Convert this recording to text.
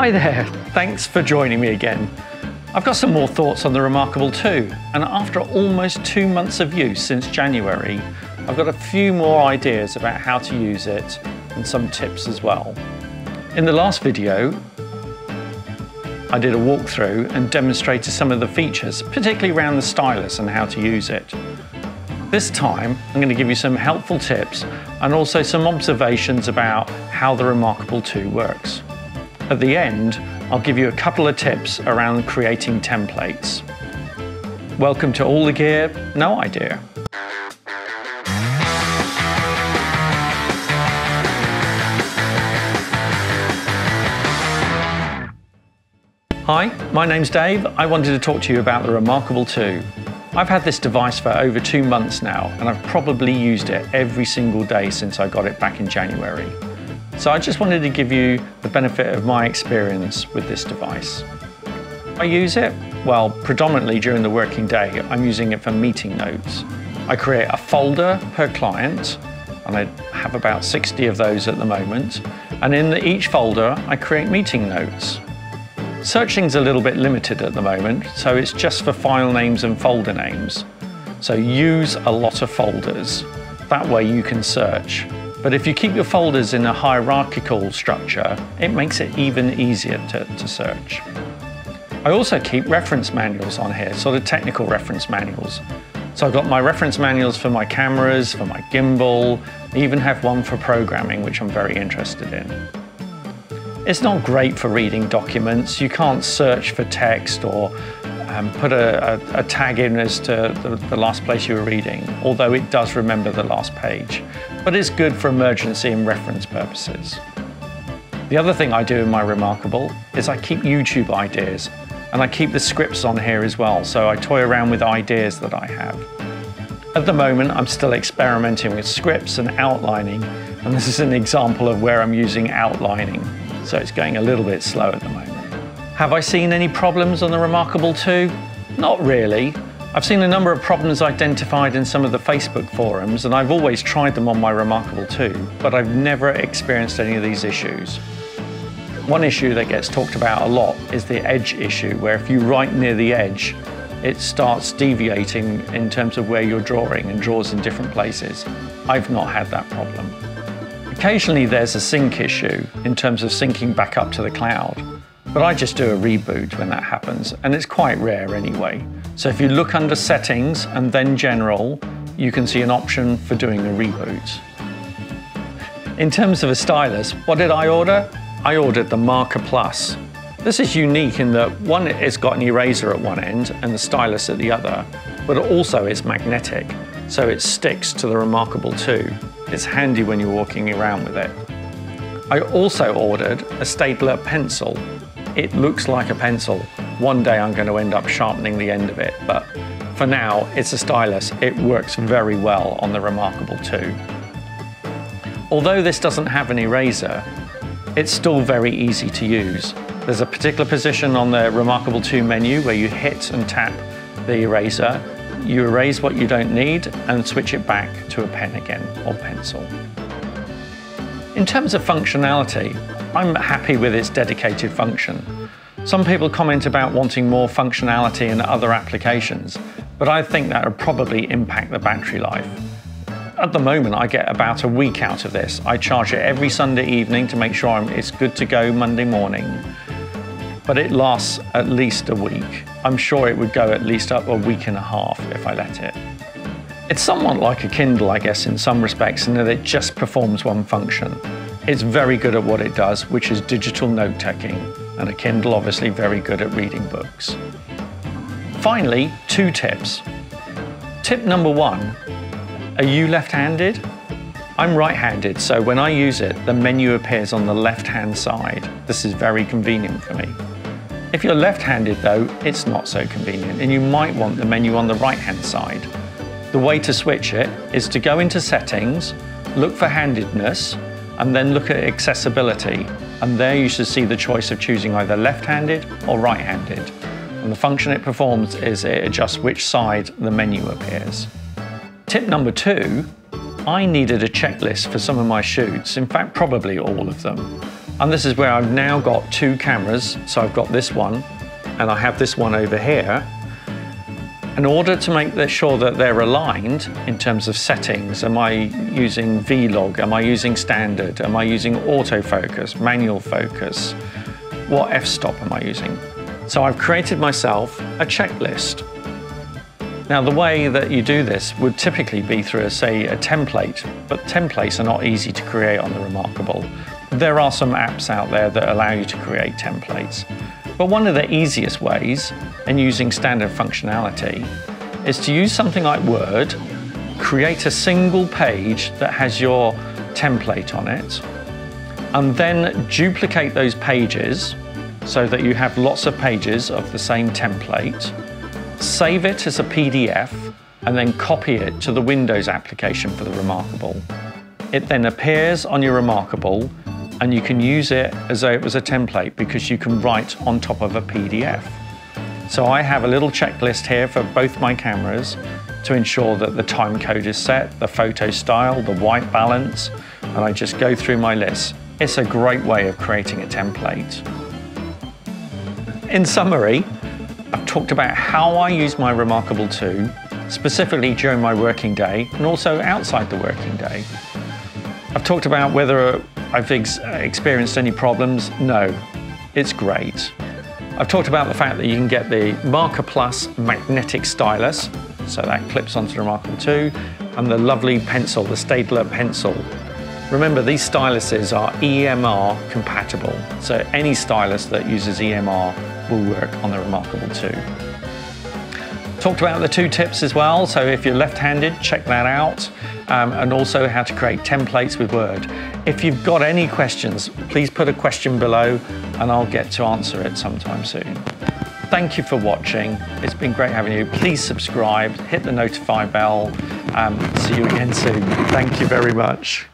Hi there, thanks for joining me again. I've got some more thoughts on the reMarkable 2, and after almost 2 months of use since January, I've got a few more ideas about how to use it and some tips as well. In the last video, I did a walkthrough and demonstrated some of the features, particularly around the stylus and how to use it. This time, I'm going to give you some helpful tips and also some observations about how the reMarkable 2 works. At the end, I'll give you a couple of tips around creating templates. Welcome to All the Gear, No Idea. Hi, my name's Dave. I wanted to talk to you about the reMarkable 2. I've had this device for over 2 months now, and I've probably used it every single day since I got it back in January. So I just wanted to give you the benefit of my experience with this device. I use it, well, predominantly during the working day. I'm using it for meeting notes. I create a folder per client, and I have about 60 of those at the moment. And in each folder, I create meeting notes. Searching's a little bit limited at the moment, so it's just for file names and folder names. So use a lot of folders. That way you can search. But if you keep your folders in a hierarchical structure, it makes it even easier to search. I also keep reference manuals on here, sort of technical reference manuals. So I've got my reference manuals for my cameras, for my gimbal, I even have one for programming, which I'm very interested in. It's not great for reading documents. You can't search for text or put a tag in as to the last place you were reading, although it does remember the last page. But it's good for emergency and reference purposes. The other thing I do in my reMarkable is I keep YouTube ideas, and I keep the scripts on here as well, so I toy around with ideas that I have. At the moment, I'm still experimenting with scripts and outlining, and this is an example of where I'm using outlining, so it's going a little bit slow at the moment. Have I seen any problems on the reMarkable 2? Not really. I've seen a number of problems identified in some of the Facebook forums, and I've always tried them on my reMarkable 2, but I've never experienced any of these issues. One issue that gets talked about a lot is the edge issue, where if you write near the edge, it starts deviating in terms of where you're drawing and draws in different places. I've not had that problem. Occasionally there's a sync issue in terms of syncing back up to the cloud, but I just do a reboot when that happens, and it's quite rare anyway. So if you look under Settings and then General, you can see an option for doing a reboot. In terms of a stylus, what did I order? I ordered the Marker Plus. This is unique in that one, it's got an eraser at one end and the stylus at the other, but also it's magnetic, so it sticks to the reMarkable 2. It's handy when you're walking around with it. I also ordered a stapler pencil. It looks like a pencil. One day I'm going to end up sharpening the end of it, but for now it's a stylus. It works very well on the reMarkable 2. Although this doesn't have an eraser, it's still very easy to use. There's a particular position on the reMarkable 2 menu where you hit and tap the eraser. You erase what you don't need and switch it back to a pen again, or pencil. In terms of functionality, I'm happy with its dedicated function. Some people comment about wanting more functionality in other applications, but I think that would probably impact the battery life. At the moment, I get about a week out of this. I charge it every Sunday evening to make sure it's good to go Monday morning, but it lasts at least a week. I'm sure it would go at least up a week and a half if I let it. It's somewhat like a Kindle, I guess, in some respects, in that it just performs one function. It's very good at what it does, which is digital note-taking, and a Kindle obviously very good at reading books. Finally, 2 tips. Tip number 1, are you left-handed? I'm right-handed, so when I use it, the menu appears on the left-hand side. This is very convenient for me. If you're left-handed though, it's not so convenient, and you might want the menu on the right-hand side. The way to switch it is to go into Settings, look for Handedness, and then look at Accessibility. And there you should see the choice of choosing either left-handed or right-handed. And the function it performs is it adjusts which side the menu appears. Tip number 2, I needed a checklist for some of my shoots, in fact probably all of them. And this is where I've now got two cameras. So I've got this one and I have this one over here. In order to make sure that they're aligned in terms of settings, am I using V-log? Am I using standard? Am I using autofocus, manual focus? What f-stop am I using? So I've created myself a checklist. Now the way that you do this would typically be through, say, a template, but templates are not easy to create on the reMarkable. There are some apps out there that allow you to create templates. But one of the easiest ways, in using standard functionality, is to use something like Word, create a single page that has your template on it, and then duplicate those pages so that you have lots of pages of the same template, save it as a PDF, and then copy it to the Windows application for the reMarkable. It then appears on your reMarkable, and you can use it as though it was a template because you can write on top of a PDF. So I have a little checklist here for both my cameras to ensure that the time code is set, the photo style, the white balance, and I just go through my list. It's a great way of creating a template. In summary, I've talked about how I use my reMarkable 2, specifically during my working day and also outside the working day. I've talked about whether I've experienced any problems. No, it's great. I've talked about the fact that you can get the Marker Plus magnetic stylus, so that clips onto the reMarkable 2, and the lovely pencil, the Stylus pencil. Remember, these styluses are EMR compatible, so any stylus that uses EMR will work on the reMarkable 2. Talked about the two tips as well, so if you're left-handed, check that out, and also how to create templates with Word. If you've got any questions, please put a question below and I'll get to answer it sometime soon. Thank you for watching. It's been great having you. Please subscribe, hit the notify bell. See you again soon. Thank you very much.